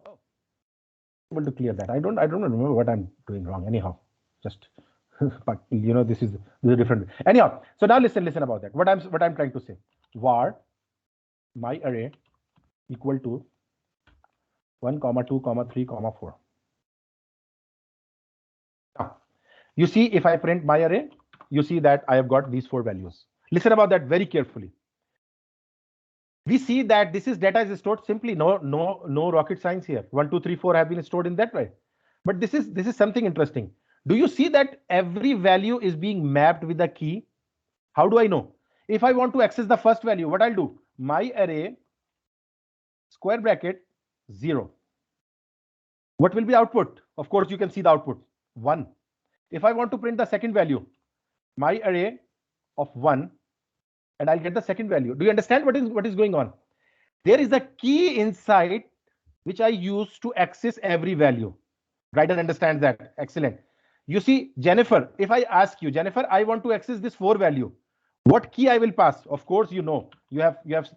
Oh, able to clear that. I don't remember what I'm doing wrong. Anyhow, just but this is different. Anyhow, so now listen about that. What I'm trying to say. Var my array equal to 1, 2, 3, 4. Now, you see, if I print my array, you see that I have got these 4 values. Listen about that very carefully. We see that this data is stored simply. No rocket science here. 1, 2, 3, 4 have been stored in that way. But this is something interesting. Do you see that every value is being mapped with a key? How do I know? If I want to access the first value, what I'll do? My array square bracket 0. What will be the output? Of course, you can see the output 1. If I want to print the second value, my array of 1, and I'll get the second value. Do you understand what is going on? There is a key inside which I use to access every value. Writer understands that. Excellent. You see, Jennifer, if I ask you, Jennifer, I want to access this 4 value. What key I will pass? Of course, you have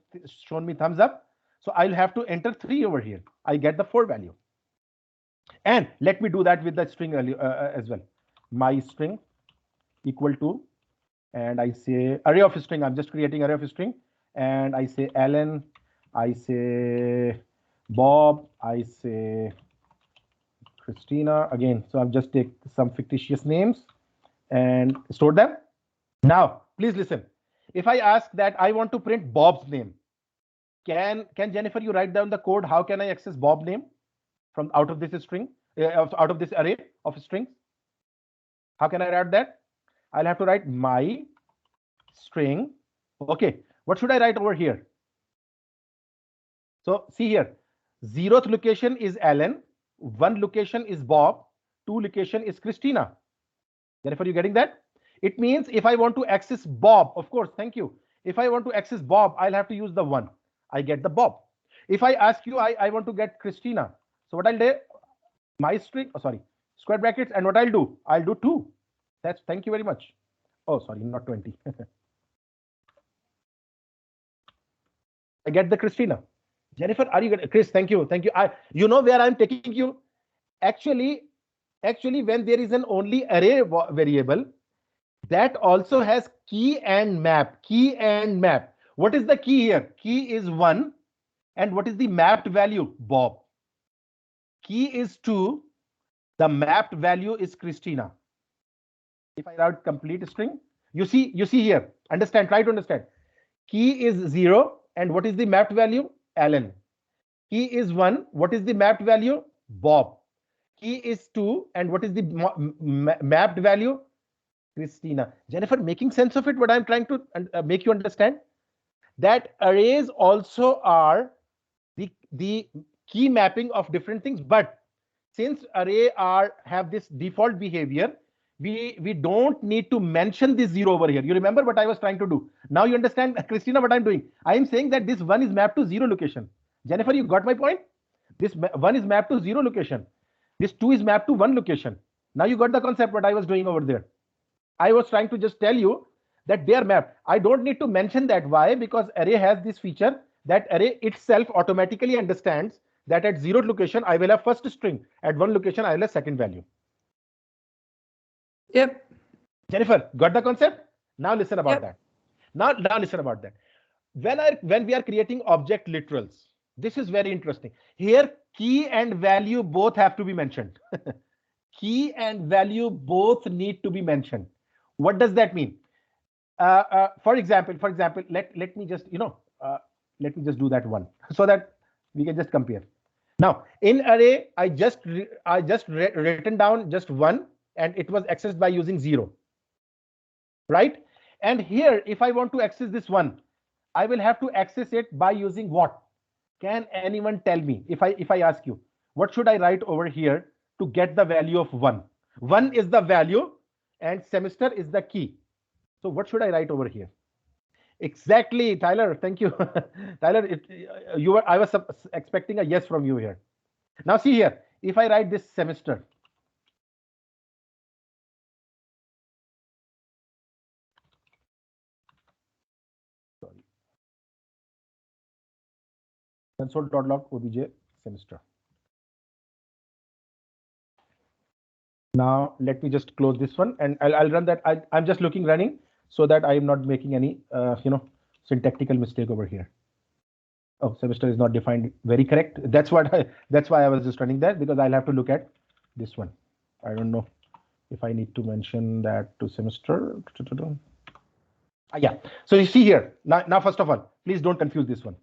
shown me thumbs up. So I'll have to enter 3 over here. I get the 4 value. And let me do that with the string value as well. My string equal to, and I say array of string. I'm just creating array of string, and I say Alan, I say Bob, I say Christina again. So I've just take some fictitious names and store them. Now, please listen. If I ask that I want to print Bob's name, can Jennifer, you write down the code? How can I access Bob name from out of this string, out of this array of strings? How can I write that? I'll have to write my string. Okay, what should I write over here? So see here, 0th location is Alan, 1 location is Bob, 2 location is Christina. Therefore, you getting that? It means if I want to access Bob, of course, thank you. If I want to access Bob, I'll have to use the 1. I get the Bob. If I ask you, I want to get Christina. So what I'll do, my string, square brackets, and what I'll do 2. Thank you very much. Oh, sorry, not 20. I get the Christina. Jennifer, are you good? Chris, thank you. Thank you. You know where I'm taking you? Actually, when there is an only array variable, that also has key and map. Key and map. What is the key here? Key is 1. And what is the mapped value? Bob. Key is 2. The mapped value is Christina. If I write complete string, you see here. Understand, try to understand. Key is 0. And what is the mapped value? Alan. Key is 1. What is the mapped value? Bob. Key is 2. And what is the mapped value? Christina. Jennifer, making sense of it, what I'm trying to make you understand? That arrays also are the key mapping of different things, but since array have this default behavior, we don't need to mention this 0 over here. You remember what I was trying to do? Now you understand, Christina, what I'm doing? I am saying that this 1 is mapped to 0 location. Jennifer, you got my point? This 1 is mapped to 0 location. This 2 is mapped to 1 location. Now you got the concept what I was doing over there. I was trying to just tell you that they are mapped. I don't need to mention that. Why? Because array has this feature that array itself automatically understands that at 0 location, I will have first string. At 1 location, I will have second value. Yep. Jennifer, got the concept? Now listen about that. Now listen about that. When we are creating object literals, this is very interesting. Here, key and value both have to be mentioned. Key and value both need to be mentioned. What does that mean? For example, let me just do that one so that we can just compare. Now in array, I just written down just 1 and it was accessed by using 0, right? And here, if I want to access this 1, I will have to access it by using what? Can anyone tell me? If I ask you, what should I write over here to get the value of 1? 1 is the value and semester is the key. So what should I write over here? Exactly, Tyler. Thank you. Tyler, I was expecting a yes from you here. Now see here, if I write this semester, sorry, console.log obj semester. Now let me just close this one and I'll run that. I'm just running so that I am not making any syntactical mistake over here. Oh, semester is not defined very correct. That's why I was just running that, because I'll have to look at this one. I don't know if I need to mention that to semester. Yeah. So you see here now first of all, please don't confuse this one.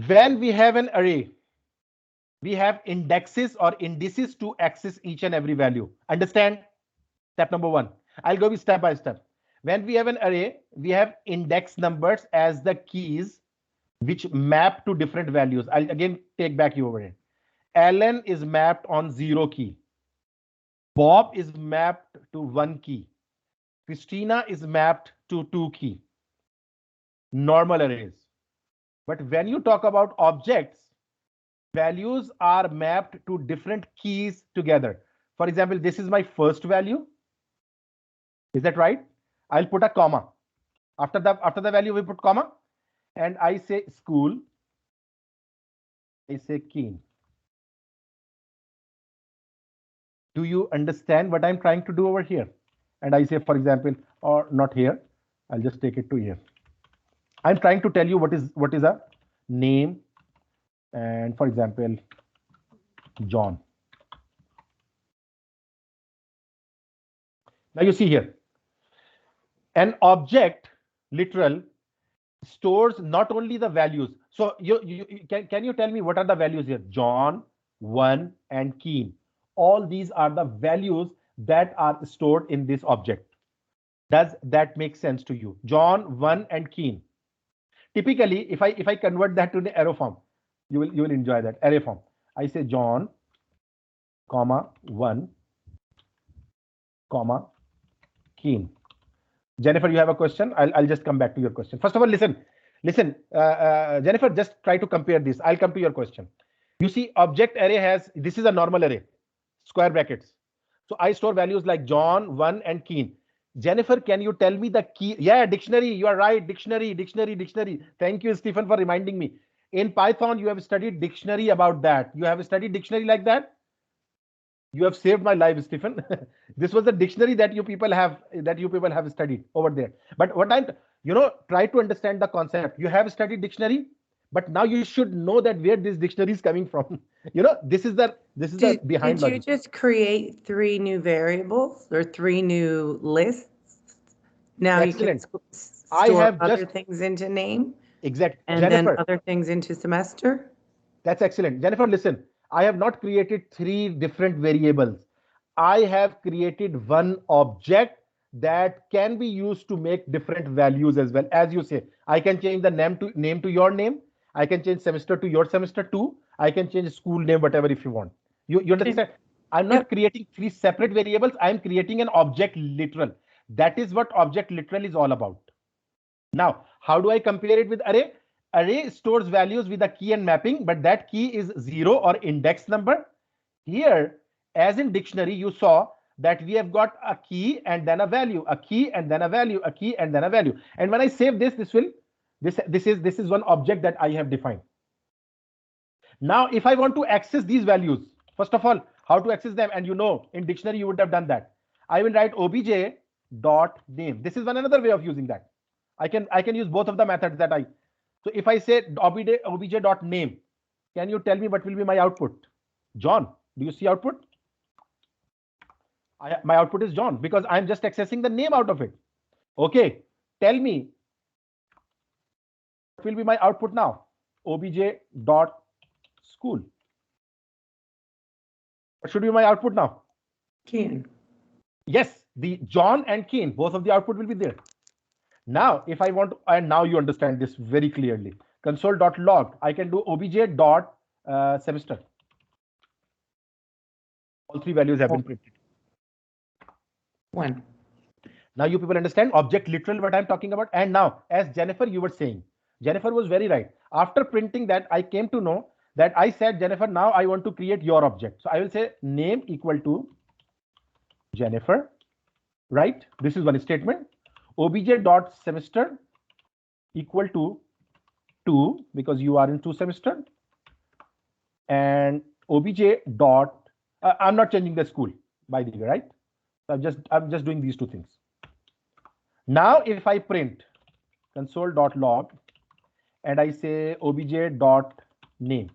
When we have an array, we have indexes or indices to access each and every value. Understand? Step number 1. I'll go step by step. When we have an array, we have index numbers as the keys which map to different values. I'll again take back you over here. Alan is mapped on 0 key. Bob is mapped to 1 key. Christina is mapped to 2 key. Normal arrays. But when you talk about objects, values are mapped to different keys together. For example, this is my first value. Is that right? I'll put a comma. After the value, we put comma. And I say school. I say keen. Do you understand what I'm trying to do over here? And I say, for example, or not here. I'll just take it to here. I'm trying to tell you what is a name. And for example, John. Now you see here, an object literal stores not only the values. So can you tell me what are the values here? John, 1, and Keen. All these are the values that are stored in this object. Does that make sense to you? John, 1, and Keen. Typically, if I convert that to the arrow form, you will enjoy that array form. I say John, comma 1, comma Keen. Jennifer, you have a question? I'll just come back to your question. First of all, listen, Jennifer, just try to compare this. I'll come to your question. You see, object array has, this is a normal array, square brackets. So I store values like John, 1, and Keen. Jennifer, can you tell me the key? Yeah, dictionary. You are right. Dictionary. Thank you, Stephen, for reminding me. In Python, you have studied dictionary about that. You have studied dictionary like that. You have saved my life, Stephen. This was the dictionary that you people have studied over there. But what I'm, try to understand the concept. You have studied dictionary, but now you should know that where this dictionary is coming from. This is the behind Did you logic. just create 3 new variables or 3 new lists? Now Excellent. you can I store have other just things into name exact and then Jennifer. other things into semester? That's excellent. Jennifer, listen, I have not created 3 different variables. I have created one object that can be used to make different values as well. As you say, I can change the name to your name. I can change semester to your semester too. I can change school name, whatever if you want. You understand? I'm not creating 3 separate variables. I'm creating an object literal. That is what object literal is all about. Now, how do I compare it with array? Array stores values with a key and mapping, but that key is 0 or index number. Here, as in dictionary, you saw that we have got a key and then a value, a key and then a value, a key and then a value. And when I save this, this is one object that I have defined. Now, if I want to access these values, first of all, how to access them? And in dictionary, you would have done that. I will write obj dot name. This is another way of using that. I can use both of the methods that I. So if I say obj dot name, can you tell me what will be my output? John, do you see output? My output is John because I'm just accessing the name out of it. Okay, tell me what will be my output now? Obj dot school. What should be my output now? Keen. Yes, the John and Keen, both of the output will be there. Now, if I want to, and now you understand this very clearly, console.log, I can do obj dot semester. All 3 values have been printed. 1. Now you people understand object literal what I'm talking about. And now, as Jennifer, you were saying, Jennifer was very right. After printing that, I came to know that I said, Jennifer, now I want to create your object. So I will say name equal to Jennifer, right? This is one statement. Obj dot semester equal to 2 because you are in 2 semester, and obj dot I'm not changing the school by the way, right? So I'm just doing these 2 things. Now if I print console.log and I say obj dot name,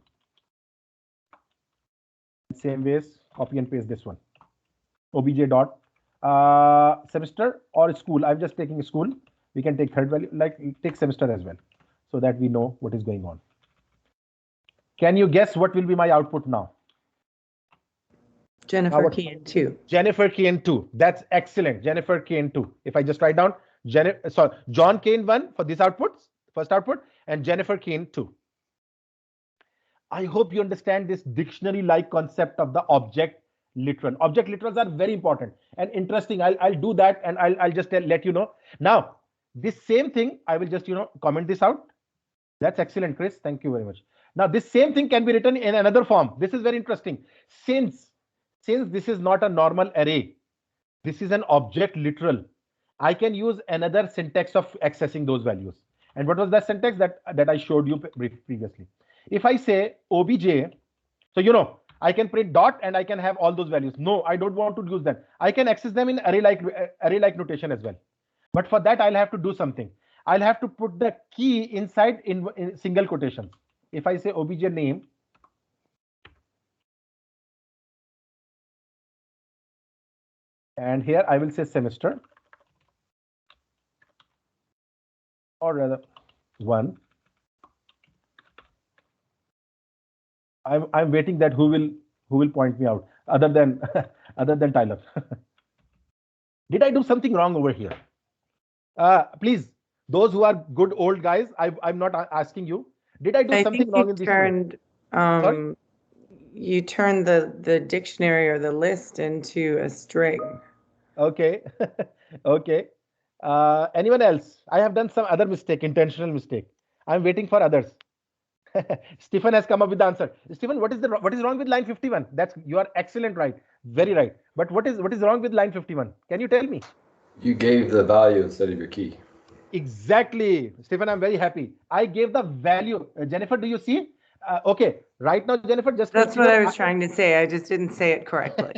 same ways copy and paste this one, obj dot semester or school. I'm just taking school. We can take third value, like take semester as well, so that we know what is going on. Can you guess what will be my output now? Jennifer Keen 2. Jennifer Keen 2. That's excellent. Jennifer Keen 2. If I just write down John Keen 1 for this output, first output, and Jennifer Keen 2. I hope you understand this dictionary-like concept of the object literal. Object literals are very important and interesting. I'll do that and I'll just let you know. Now, this same thing, I will just comment this out. That's excellent, Chris. Thank you very much. Now, this same thing can be written in another form. This is very interesting. Since this is not a normal array, this is an object literal, I can use another syntax of accessing those values. And what was that syntax that I showed you previously? If I say obj, so I can print dot and I can have all those values. No, I don't want to use them. I can access them in array-like notation as well. But for that, I'll have to do something. I'll have to put the key inside in single quotations. If I say obj name, and here I will say semester, or rather 1. I'm waiting that who will point me out other than Tyler. Did I do something wrong over here? Please, those who are good old guys, I'm not asking you. Did I do something wrong in this? You turned the dictionary or the list into a string. Okay. Okay. Anyone else? I have done some other mistake, intentional mistake. I'm waiting for others. Stephen has come up with the answer. Stephen, what is wrong with line 51? You are excellent, right? Very right. But what is wrong with line 51? Can you tell me? You gave the value instead of your key. Exactly, Stephen. I'm very happy. I gave the value. Jennifer, do you see? Okay, right now, Jennifer, just That's what consider. I was trying to say. I just didn't say it correctly.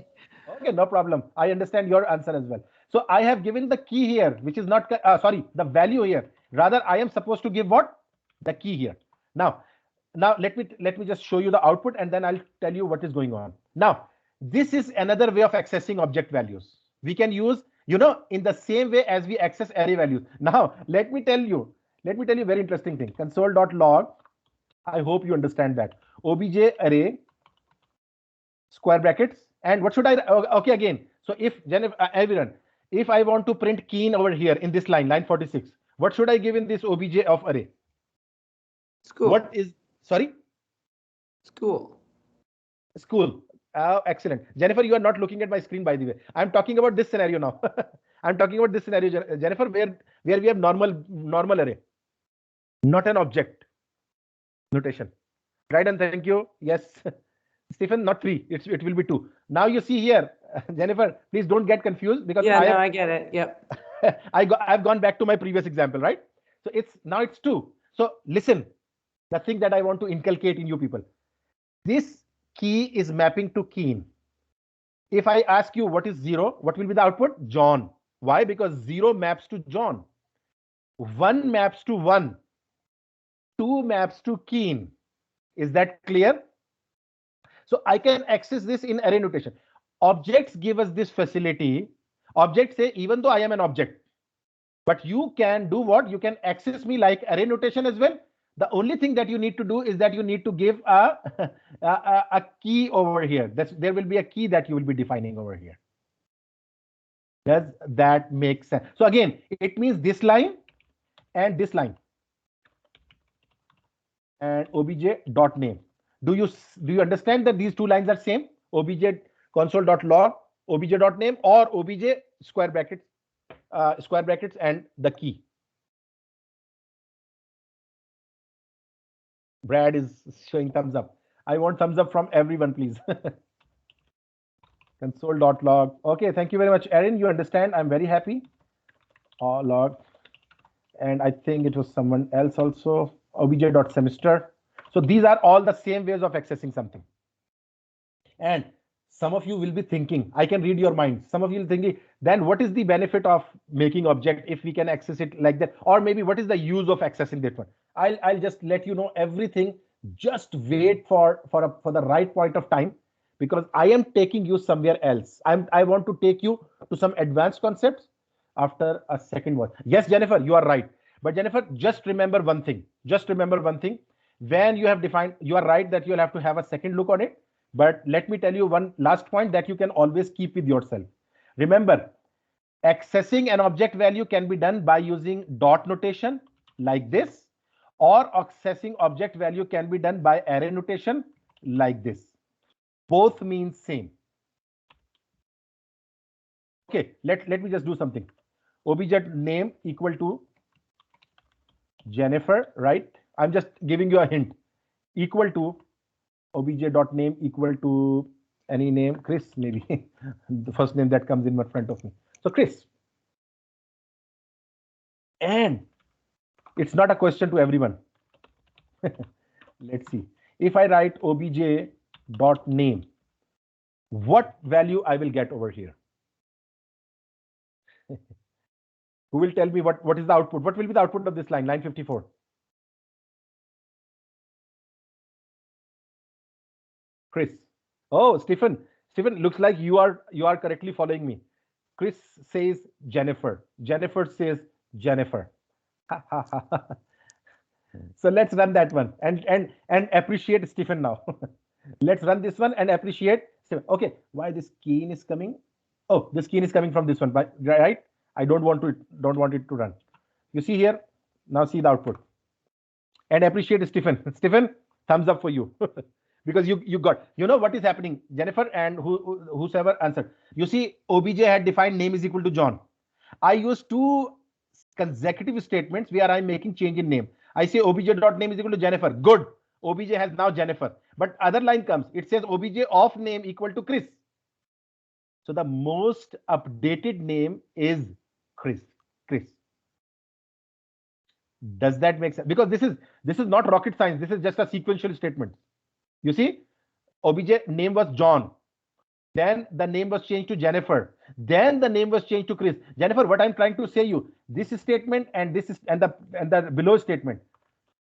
Okay, no problem. I understand your answer as well. So I have given the key here, which is not, sorry, the value here. Rather, I am supposed to give what? The key here. Now let me just show you the output and then I'll tell you what is going on. Now, this is another way of accessing object values. We can use, in the same way as we access array values. Now, let me tell you very interesting thing. Console.log. I hope you understand that. Obj array square brackets. And what should I, okay, again. So if Jennifer, everyone, if I want to print keen over here in this line 46, what should I give in this obj of array? School. What is, sorry? School. School. Excellent. Jennifer, you are not looking at my screen, by the way. I'm talking about this scenario now. I'm talking about this scenario, Jennifer, where we have normal array, not an object notation. Right, and thank you. Yes. Stephen, not 3. It will be 2. Now you see here, Jennifer, please don't get confused because Yeah, no, I get it. Yep. I've gone back to my previous example, right? So it's 2. So listen, the thing that I want to inculcate in you people. This key is mapping to keen. If I ask you what is 0, what will be the output? John. Why? Because 0 maps to John. 1 maps to 1. 2 maps to keen. Is that clear? So I can access this in array notation. Objects give us this facility. Objects say, even though I am an object, but you can do what? You can access me like array notation as well. The only thing that you need to do is that you need to give a, a key over here. There will be a key that you will be defining over here. Does that make sense? So again, it means this line and this line and obj dot name. Do you understand that these two lines are same? Obj console.log obj dot name or obj square brackets and the key. Brad is showing thumbs up. I want thumbs up from everyone, please. Console.log. Okay, thank you very much, Erin. You understand? I'm very happy. Log, and I think it was someone else also. Obj.semester. So these are all the same ways of accessing something. And some of you will be thinking, I can read your mind. Some of you will be thinking, then what is the benefit of making object if we can access it like that? Or maybe what is the use of accessing that one? I'll just let you know everything. Just wait for the right point of time, because I am taking you somewhere else. I want to take you to some advanced concepts after a second one. Yes, Jennifer, you are right. But Jennifer, just remember one thing. Just remember one thing. When you have defined, you are right that you'll have to have a second look on it. But let me tell you one last point that you can always keep with yourself. Remember, accessing an object value can be done by using dot notation like this, or accessing object value can be done by array notation like this. Both mean same. Okay, let me just do something. Obj name equal to Jennifer, right? I'm just giving you a hint. Equal to obj.name equal to any name, Chris, maybe the first name that comes in front of me. So Chris. And it's not a question to everyone. Let's see. If I write obj.name, what value I will get over here? Who will tell me what is the output? What will be the output of this line 54? Chris. Oh, Stephen, looks like you are correctly following me. Chris says Jennifer. Jennifer says Jennifer. So let's run that one and appreciate Stephen now. Let's run this one and appreciate Stephen. Okay, why this key is coming? Oh, this key is coming from this one, right? I don't want it to run. You see here, now see the output. And appreciate Stephen. Stephen, thumbs up for you. Because you got, what is happening, Jennifer and whosoever answered. You see, obj had defined name is equal to John. I use two consecutive statements where I'm making change in name. I say obj.name is equal to Jennifer. Good. Obj has now Jennifer. But other line comes. It says obj of name equal to Chris. So the most updated name is Chris. Does that make sense? Because this is not rocket science. This is just a sequential statement. You see, obj name was John. Then the name was changed to Jennifer. Then the name was changed to Chris. Jennifer, what I'm trying to say you, this statement and this is and the below statement,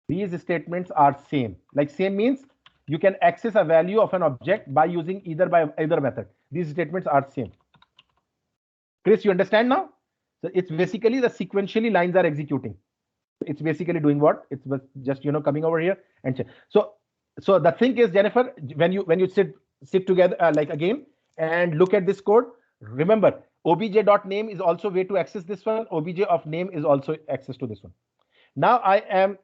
these statements are same. Like same means you can access a value of an object by using either method. These statements are same. Chris, you understand now? So it's basically the sequentially lines are executing. It's basically doing what? It's just coming over here and so the thing is, Jennifer, when you sit together like again and look at this code, remember obj.name is also way to access this one. Obj of name is also access to this one. Now I am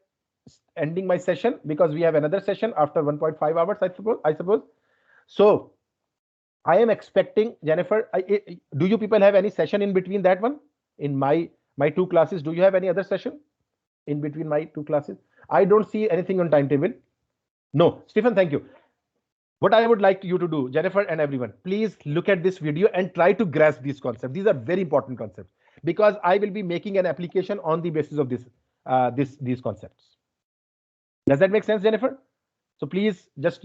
ending my session because we have another session after 1.5 hours, I suppose. So I am expecting, Jennifer, do you people have any session in between that one? In my two classes, do you have any other session in between my two classes? I don't see anything on timetable. No, Stephen, thank you. What I would like you to do, Jennifer and everyone, please look at this video and try to grasp these concepts. These are very important concepts because I will be making an application on the basis of these concepts. Does that make sense, Jennifer? So please just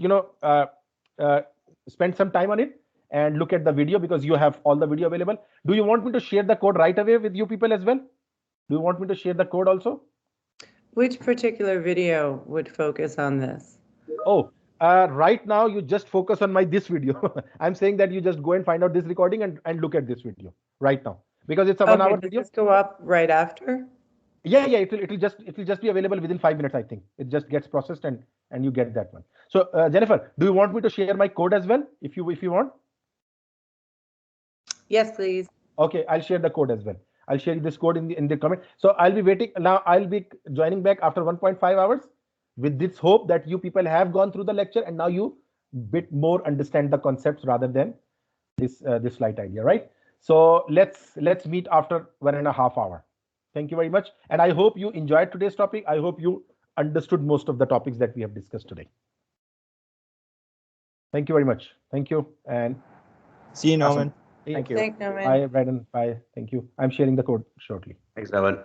spend some time on it and look at the video because you have all the video available. Do you want me to share the code right away with you people as well? Do you want me to share the code also? Which particular video would focus on this? Oh, right now you just focus on this video. I'm saying that you just go and find out this recording and look at this video right now because it's a 1 hour video. Does this go up right after? Yeah, it'll just be available within 5 minutes. I think it just gets processed and you get that one. So Jennifer, do you want me to share my code as well if you want? Yes, please. Okay, I'll share the code as well. I'll share this code in the comment. So I'll be waiting now. I'll be joining back after 1.5 hours with this hope that you people have gone through the lecture and now you bit more understand the concepts rather than this slight idea, right? So let's meet after 1.5 hours. Thank you very much. And I hope you enjoyed today's topic. I hope you understood most of the topics that we have discussed today. Thank you very much. Thank you. And see you, Norman. Awesome. Thank you. Thanks, Norman. Bye, Brandon. Bye. Thank you. I'm sharing the code shortly. Thanks, Norman.